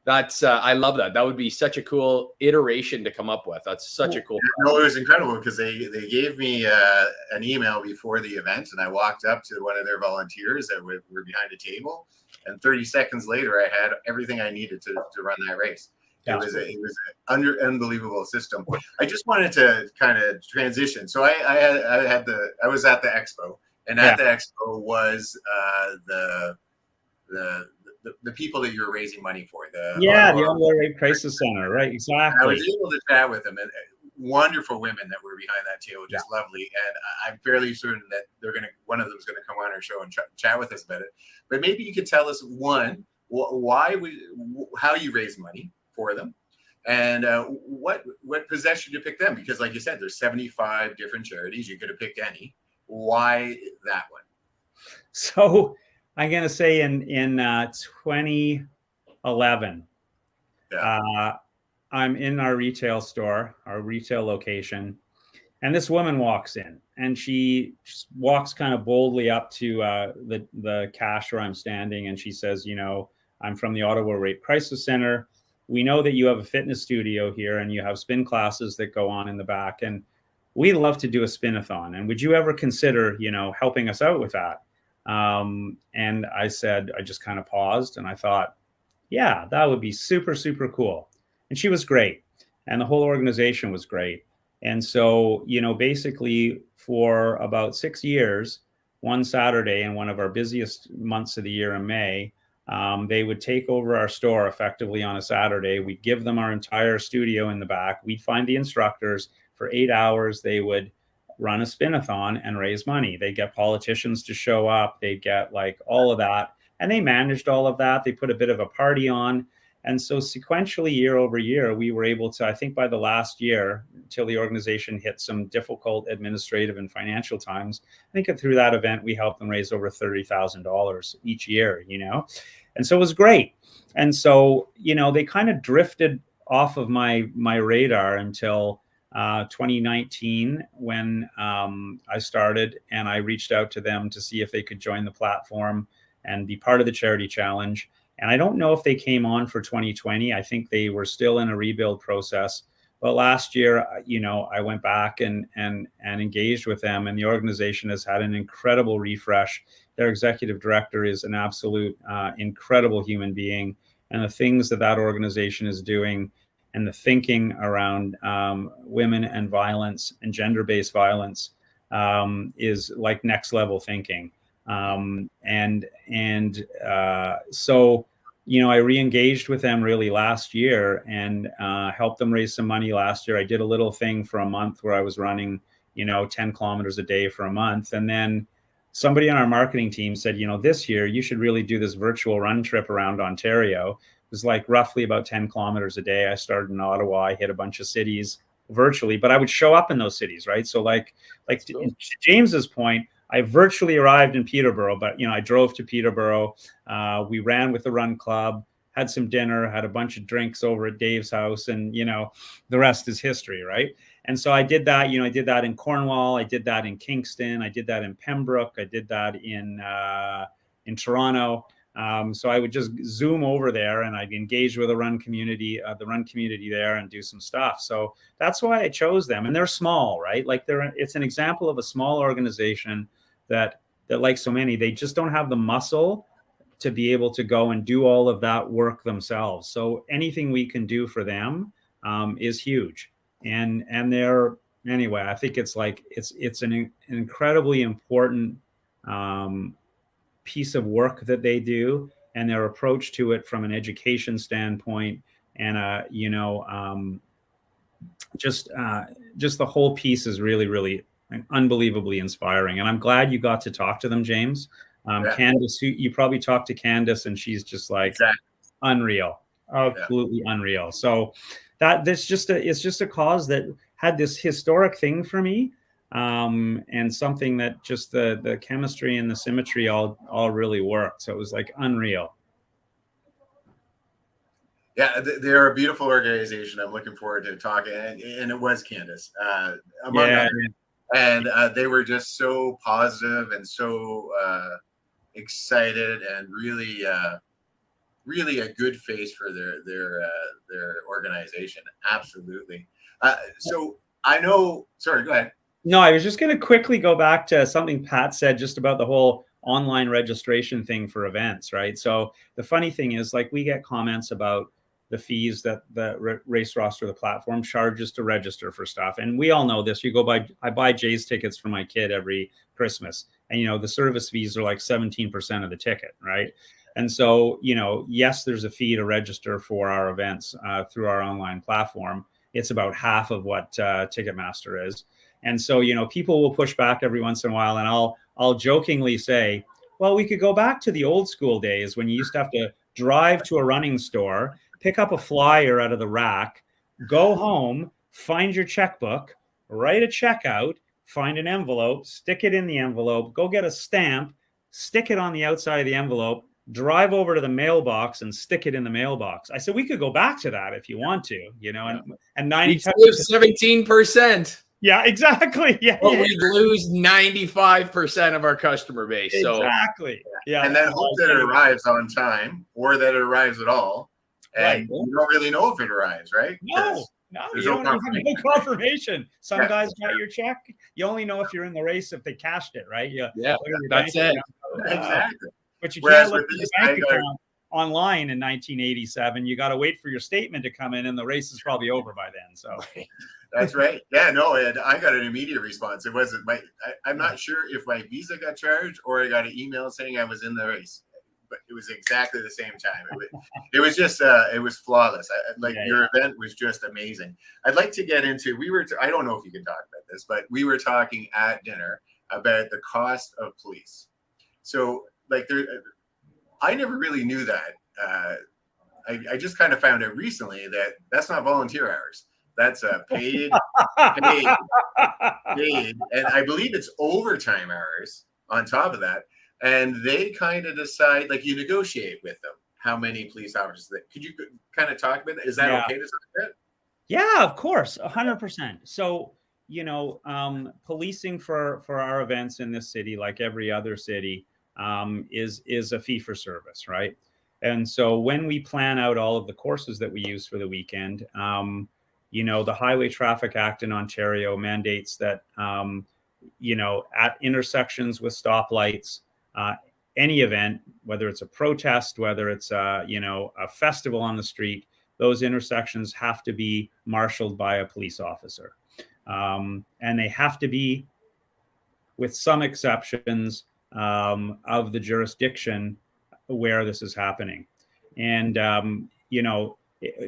That's I love that. That would be such a cool iteration to come up with. That's such a cool. No, it was incredible because they gave me an email before the event, and I walked up to one of their volunteers that were behind a table, and 30 seconds later, I had everything I needed to run that race. It was an unbelievable system. I just wanted to kind of transition. So I was at the expo, and at the expo was the people that you're raising money for. The Ottawa Rape Crisis Center, right? Exactly. I was able to chat with them, and wonderful women that were behind that table, just lovely. And I'm fairly certain that one of them is going to come on our show and chat with us about it. But maybe you could tell us how you raise money for them, and what possessed you to pick them? Because, like you said, there's 75 different charities. You could have picked any. Why that one? So I'm going to say in 2011, I'm in our retail store, our retail location, and this woman walks in, and she just walks kind of boldly up to the cash where I'm standing, and she says, you know, I'm from the Ottawa Rape Crisis Center. We know that you have a fitness studio here and you have spin classes that go on in the back, and we'd love to do a spin-a-thon. And would you ever consider, you know, helping us out with that? And I said, I just kind of paused and I thought, yeah, that would be super, super cool. And she was great. And the whole organization was great. And so, you know, basically for about 6 years, one Saturday in one of our busiest months of the year in May, they would take over our store effectively on a Saturday. We'd give them our entire studio in the back. We'd find the instructors. For 8 hours, they would run a spin-a-thon and raise money. They get politicians to show up. They get like all of that. And they managed all of that. They put a bit of a party on. And so sequentially, year over year, we were able to, I think by the last year, until the organization hit some difficult administrative and financial times, I think through that event, we helped them raise over $30,000 each year, you know? And so it was great. And so, you know, they kind of drifted off of my radar until 2019 when I started, and I reached out to them to see if they could join the platform and be part of the charity challenge. And I don't know if they came on for 2020. I think they were still in a rebuild process. But last year, you know, I went back and engaged with them, and the organization has had an incredible refresh. Their executive director is an absolute incredible human being, and the things that organization is doing and the thinking around women and violence and gender-based violence is like next level thinking. So, I re-engaged with them really last year and helped them raise some money last year. I did a little thing for a month where I was running, 10 kilometers a day for a month. And then somebody on our marketing team said, this year you should really do this virtual run trip around Ontario. It was like roughly about 10 kilometers a day. I started in Ottawa. I hit a bunch of cities virtually, but I would show up in those cities, right? So like cool. To James's point, I virtually arrived in Peterborough, but I drove to Peterborough. We ran with the run club, had some dinner, had a bunch of drinks over at Dave's house, and the rest is history, right? And so I did that. I did that in Cornwall. I did that in Kingston. I did that in Pembroke. I did that in Toronto. So I would just zoom over there and I'd engage with the run community there and do some stuff. So that's why I chose them. And they're small, right? Like it's an example of a small organization that like so many, they just don't have the muscle to be able to go and do all of that work themselves. So anything we can do for them is huge. And anyway, I think it's an incredibly important piece of work that they do, and their approach to it from an education standpoint, and just the whole piece is really, really unbelievably inspiring. And I'm glad you got to talk to them, James. Candace, you probably talked to Candace, and she's just like unreal, absolutely unreal. So it's just a cause that had this historic thing for me. And something that just the chemistry and the symmetry all really worked. So it was like unreal. Yeah, they're a beautiful organization. I'm looking forward to talking. And it was Candace, among others. And they were just so positive and so excited, and really a good face for their organization. Absolutely. So I know. Sorry, go ahead. No, I was just going to quickly go back to something Pat said just about the whole online registration thing for events, right? So the funny thing is, like, we get comments about the fees that the Race Roster, the platform, charges to register for stuff. And we all know this. I buy Jay's tickets for my kid every Christmas. And, the service fees are like 17% of the ticket, right? And so, yes, there's a fee to register for our events through our online platform. It's about half of what Ticketmaster is. And so, people will push back every once in a while, and I'll jokingly say, well, we could go back to the old school days when you used to have to drive to a running store, pick up a flyer out of the rack, go home, find your checkbook, write a check out, find an envelope, stick it in the envelope, go get a stamp, stick it on the outside of the envelope, drive over to the mailbox and stick it in the mailbox. I said, we could go back to that if you want to, and 17%. Yeah, exactly. Yeah, but we'd lose 95% of our customer base. Exactly. So, yeah. And then hope that it arrives on time, or that it arrives at all. And you don't really know if it arrives, right? No, you don't have no confirmation. Some guys got your check. You only know if you're in the race if they cashed it, right? Yeah, that's it. Exactly. But you can't look at your bank account online in 1987. You got to wait for your statement to come in, and the race is probably over by then. So. That's right. Yeah, no, and I got an immediate response. It wasn't I'm not sure if my visa got charged or I got an email saying I was in the race, but it was exactly the same time. It was just, it was flawless. Your event was just amazing. I'd like to get into, I don't know if you can talk about this, but we were talking at dinner about the cost of police. So I never really knew that. I just kind of found out recently that that's not volunteer hours. That's paid, and I believe it's overtime hours on top of that. And they kind of decide, you negotiate with them how many police officers. Could you kind of talk about that? Is that okay to talk about? Yeah, of course, 100%. So, policing for our events in this city, like every other city, is a fee for service, right? And so when we plan out all of the courses that we use for the weekend, the Highway Traffic Act in Ontario mandates that, at intersections with stoplights, any event, whether it's a protest, whether it's, a festival on the street, those intersections have to be marshaled by a police officer. And they have to be, with some exceptions, of the jurisdiction where this is happening. And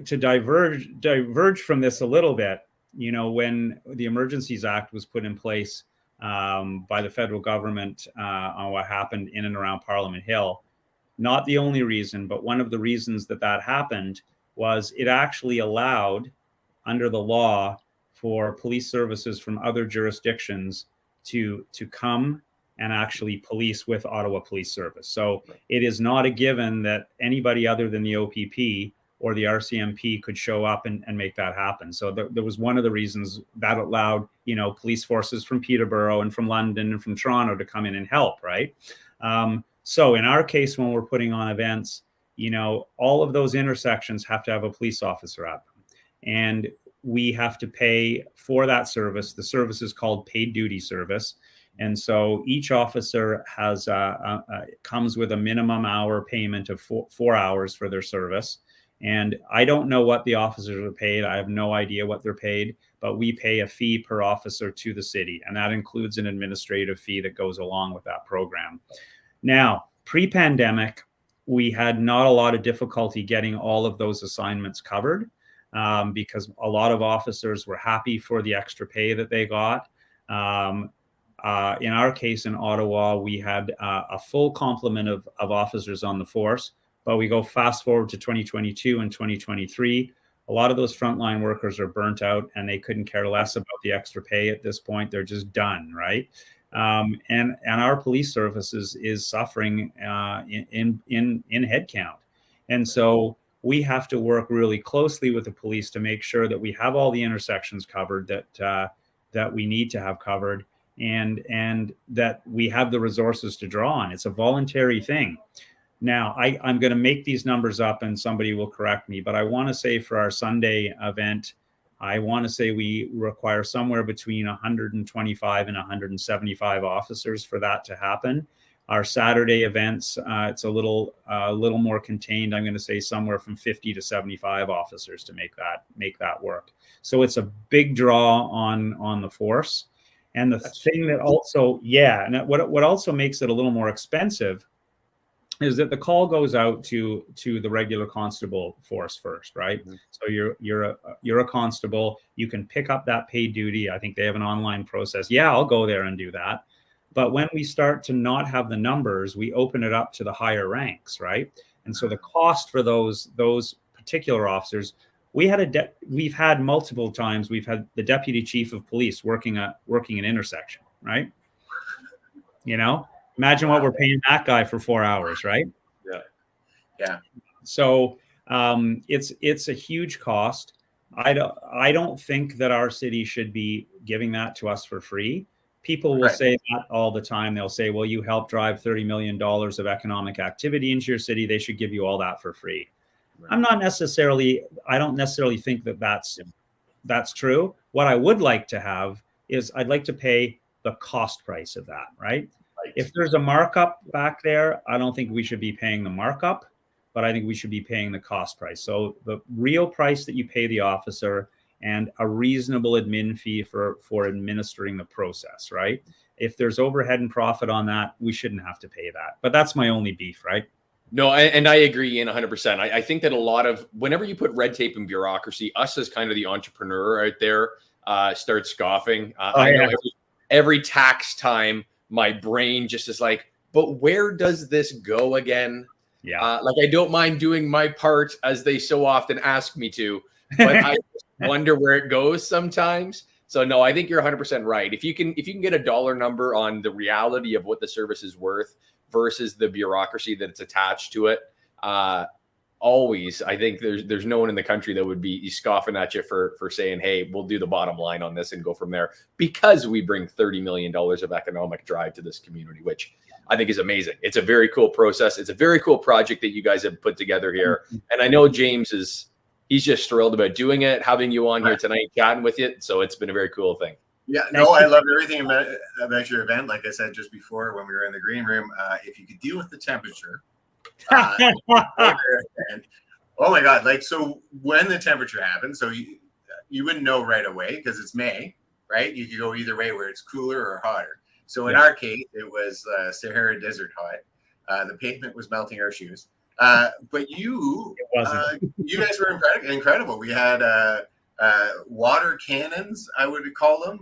to diverge from this a little bit, when the Emergencies Act was put in place by the federal government on what happened in and around Parliament Hill, not the only reason, but one of the reasons that happened was it actually allowed, under the law, for police services from other jurisdictions to come and actually police with Ottawa Police Service. So it is not a given that anybody other than the OPP or the RCMP could show up and make that happen. So there was one of the reasons that allowed, police forces from Peterborough and from London and from Toronto to come in and help, right? So in our case, when we're putting on events, all of those intersections have to have a police officer at them. And we have to pay for that service. The service is called paid duty service. And so each officer has comes with a minimum hour payment of 4 hours for their service. And I don't know what the officers are paid. I have no idea what they're paid, but we pay a fee per officer to the city. And that includes an administrative fee that goes along with that program. Now, pre-pandemic, we had not a lot of difficulty getting all of those assignments covered because a lot of officers were happy for the extra pay that they got. In our case in Ottawa, we had a full complement of officers on the force, but we go fast forward to 2022 and 2023. A lot of those frontline workers are burnt out and they couldn't care less about the extra pay at this point. They're just done, right? And our police services is suffering in headcount. And so we have to work really closely with the police to make sure that we have all the intersections covered that we need to have covered, and that we have the resources to draw on. It's a voluntary thing. Now, I'm going to make these numbers up and somebody will correct me, but I want to say for our Sunday event, I want to say we require somewhere between 125 and 175 officers for that to happen. Our Saturday events, it's a little more contained. I'm going to say somewhere from 50 to 75 officers to make that work. So it's a big draw on the force. And the thing that also, and what also makes it a little more expensive is that the call goes out to the regular constable force first, right? Mm-hmm. So you're a constable. You can pick up that paid duty. I think they have an online process. Yeah, I'll go there and do that. But when we start to not have the numbers, we open it up to the higher ranks, right? And so the cost for those particular officers, we've had multiple times. We've had the deputy chief of police working an intersection, right? Imagine what we're paying that guy for 4 hours, right? Yeah. So it's a huge cost. I don't think that our city should be giving that to us for free. People will say that all the time. They'll say, well, you helped drive $30 million of economic activity into your city. They should give you all that for free. Right. I don't necessarily think that that's true. What I would like to have is I'd like to pay the cost price of that, right? If there's a markup back there, I don't think we should be paying the markup, but I think we should be paying the cost price. So the real price that you pay the officer and a reasonable admin fee for administering the process, right? If there's overhead and profit on that, we shouldn't have to pay that. But that's my only beef, right? No, and I agree, Ian, 100%. I think that a lot of, whenever you put red tape and bureaucracy, us as kind of the entrepreneur out there start scoffing. I know every tax time, my brain just is like, but where does this go again? Yeah. I don't mind doing my part as they so often ask me to, but I wonder where it goes sometimes. So no, I think you're 100% right. If you can get a dollar number on the reality of what the service is worth versus the bureaucracy that's attached to it, always, I think there's no one in the country that would be scoffing at you for saying, hey, we'll do the bottom line on this and go from there, because we bring $30 million of economic drive to this community, which I think is amazing. It's a very cool process. It's a very cool project that you guys have put together here. And I know James he's just thrilled about doing it, having you on here tonight, chatting with you. So it's been a very cool thing. Yeah, no, I loved everything about your event. Like I said just before when we were in the green room, if you could deal with the temperature, and oh my God, so when the temperature happens, so you wouldn't know right away because it's May, right? You could go either way where it's cooler or hotter. So in our case, it was Sahara Desert hot. The pavement was melting our shoes. But you wasn't. you guys were incredible. We had water cannons, I would call them,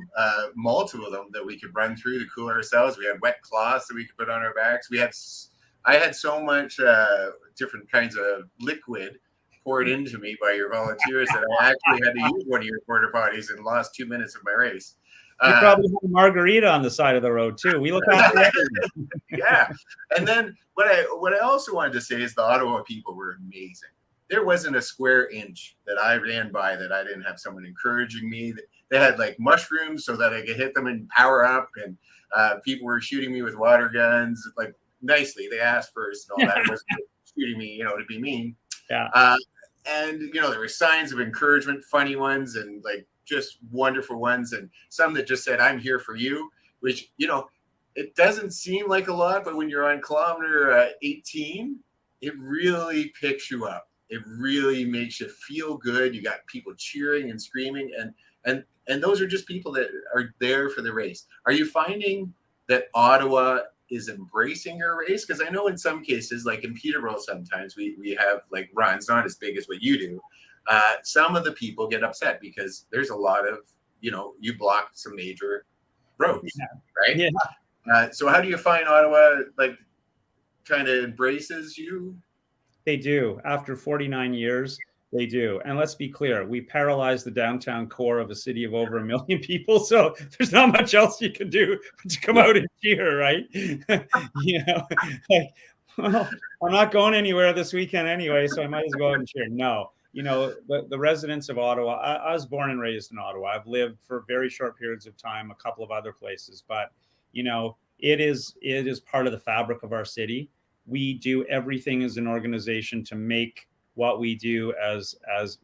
multiple of them that we could run through to cool ourselves. We had wet cloths that we could put on our backs. I had so much different kinds of liquid poured into me by your volunteers that I actually had to use one of your porta potties and lost 2 minutes of my race. You probably had a margarita on the side of the road too. We look after everything. Yeah. And then what I also wanted to say is the Ottawa people were amazing. There wasn't a square inch that I ran by that I didn't have someone encouraging me. They had like mushrooms so that I could hit them and power up, and people were shooting me with water guns, like nicely. They asked first and all that. It wasn't shooting me, to be mean. Yeah. And there were signs of encouragement, funny ones, and like just wonderful ones, and some that just said, "I'm here for you," which, it doesn't seem like a lot, but when you're on kilometer 18, it really picks you up. It really makes you feel good. You got people cheering and screaming, and those are just people that are there for the race. Are you finding that Ottawa is embracing your race? Because I know in some cases, like in Peterborough, sometimes we have like runs, not as big as what you do. Some of the people get upset because there's a lot of, you block some major roads, right? Yeah. So how do you find Ottawa like kind of embraces you? They do. After 49 years, they do. And let's be clear, we paralyzed the downtown core of a city of over 1 million people. So there's not much else you can do but to come out and cheer, right? Well, I'm not going anywhere this weekend anyway, so I might as well go out and cheer. No, the residents of Ottawa, I was born and raised in Ottawa. I've lived for very short periods of time, a couple of other places, but, it is part of the fabric of our city. We do everything as an organization to make what we do as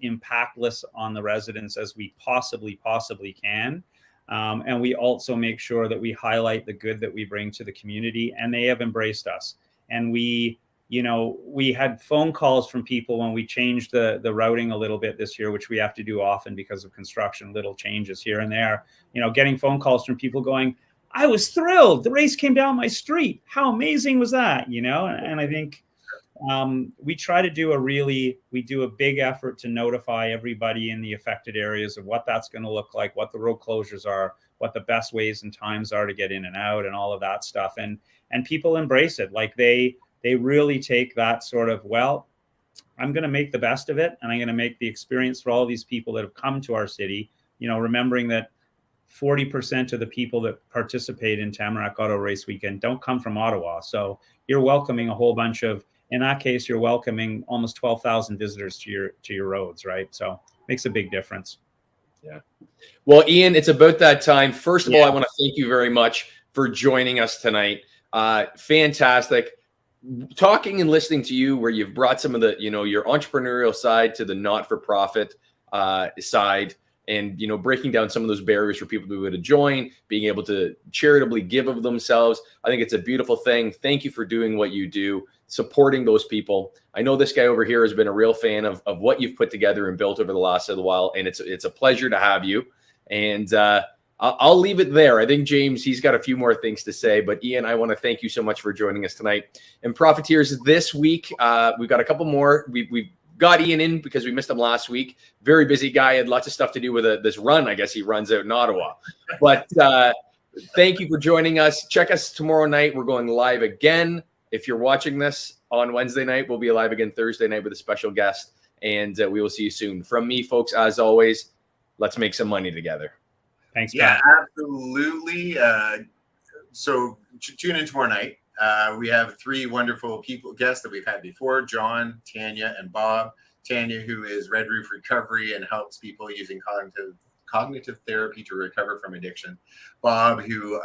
impactless on the residents as we possibly can. And we also make sure that we highlight the good that we bring to the community, and they have embraced us. And we had phone calls from people when we changed the routing a little bit this year, which we have to do often because of construction, little changes here and there, getting phone calls from people going, "I was thrilled. The race came down my street. How amazing was that?" And I think we try to do a big effort to notify everybody in the affected areas of what that's going to look like, what the road closures are, what the best ways and times are to get in and out, and all of that stuff. And people embrace it. Like they really take that sort of, well, I'm going to make the best of it, and I'm going to make the experience for all these people that have come to our city, remembering that 40% of the people that participate in Tamarack Auto Race Weekend don't come from Ottawa. So you're welcoming a whole bunch of, in that case, you're welcoming almost 12,000 visitors to your roads, right? So it makes a big difference. Yeah. Well, Ian, it's about that time. First of all, I want to thank you very much for joining us tonight. Fantastic. Talking and listening to you, where you've brought some of the, your entrepreneurial side to the not-for-profit side, and breaking down some of those barriers for people to be able to join, being able to charitably give of themselves. I think it's a beautiful thing. Thank you for doing what you do, supporting those people. I know this guy over here has been a real fan of what you've put together and built over the last little while, and it's a pleasure to have you. And I'll leave it there. I think James, he's got a few more things to say, but Ian, I want to thank you so much for joining us tonight. And Profiteers, this week, we've got a couple more. We've got Ian in because we missed him last week. Very busy guy, had lots of stuff to do with this run. I guess he runs out in Ottawa. But thank you for joining us. Check us tomorrow night. We're going live again. If you're watching this on Wednesday night, we'll be live again Thursday night with a special guest. And we will see you soon. From me, folks, as always, let's make some money together. Thanks, Yeah, Pat. absolutely. So tune in tomorrow night. We have 3 wonderful guests that we've had before: John, Tanya, and Bob. Tanya, who is Red Roof Recovery and helps people using cognitive therapy to recover from addiction. Bob, who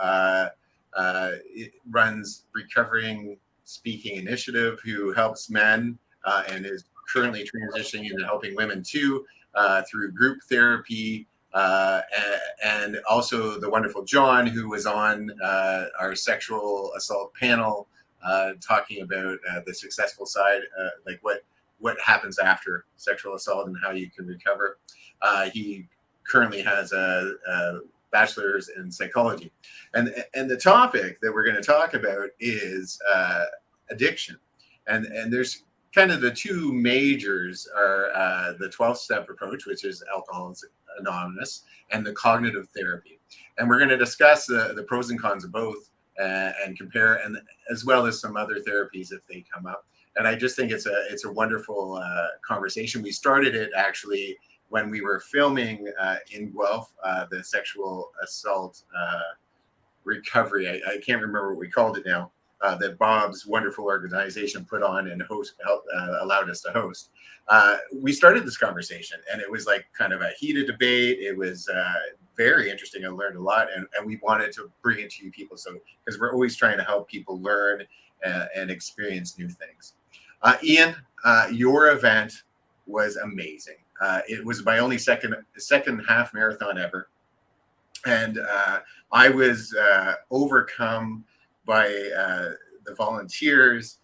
runs Recovering Speaking Initiative, who helps men and is currently transitioning into helping women too through group therapy. And also the wonderful John, who was on our sexual assault panel, talking about the successful side, like what happens after sexual assault and how you can recover. He currently has a bachelor's in psychology, and the topic that we're going to talk about is addiction. And there's kind of the two majors are the 12-step approach, which is Alcoholics Anonymous, and the cognitive therapy. And we're going to discuss the pros and cons of both and compare, and as well as some other therapies if they come up. And I just think it's a wonderful conversation. We started it actually when we were filming in Guelph, the sexual assault recovery. I can't remember what we called it now. That Bob's wonderful organization put on and allowed us to host. We started this conversation, and it was like kind of a heated debate. It was very interesting. I learned a lot, and we wanted to bring it to you people. So because we're always trying to help people learn and experience new things. Ian, your event was amazing. It was my only second half marathon ever, and I was overcome by the volunteers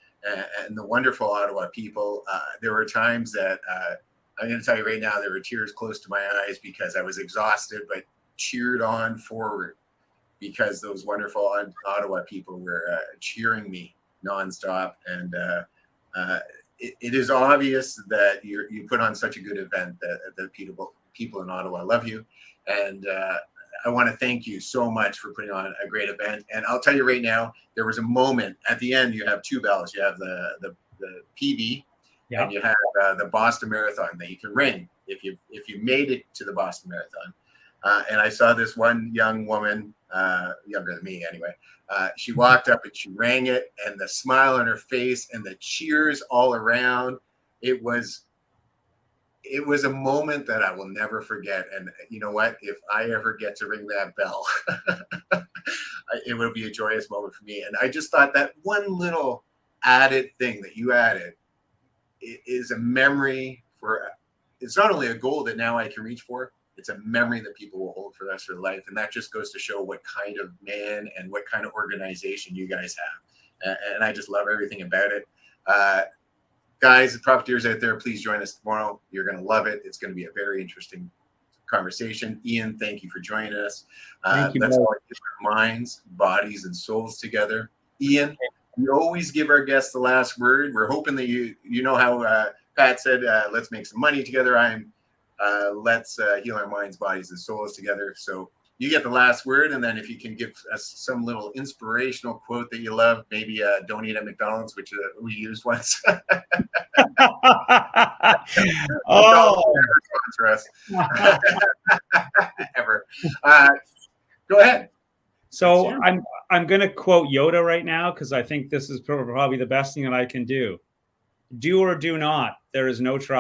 and the wonderful Ottawa people. There were times that I'm going to tell you right now, there were tears close to my eyes because I was exhausted, but cheered on forward because those wonderful Ottawa people were cheering me nonstop. And it is obvious that you put on such a good event that people in Ottawa love you. And I want to thank you so much for putting on a great event. And I'll tell you right now, there was a moment at the end. You have two bells. You have the PB, and you have the Boston Marathon that you can ring if you made it to the Boston Marathon. And I saw this one young woman, younger than me anyway. She walked up and she rang it, and the smile on her face and the cheers all around. It was a moment that I will never forget. And you know what? If I ever get to ring that bell, it will be a joyous moment for me. And I just thought that one little added thing that you added is a memory for, it's not only a goal that now I can reach for, it's a memory that people will hold for the rest of their life. And that just goes to show what kind of man and what kind of organization you guys have. And I just love everything about it. Guys, the profiteers out there, please join us tomorrow. You're going to love it. It's going to be a very interesting conversation. Ian, thank you for joining us. Thank you. Let's all get our minds, bodies, and souls together. Ian, we always give our guests the last word. We're hoping that you know how Pat said, let's make some money together. Let's heal our minds, bodies, and souls together. So you get the last word, and then if you can give us some little inspirational quote that you love, maybe don't eat at McDonald's, which we used once. Oh, for us. Ever. Go ahead. So I'm going to quote Yoda right now because I think this is probably the best thing that I can do. Do or do not. There is no try.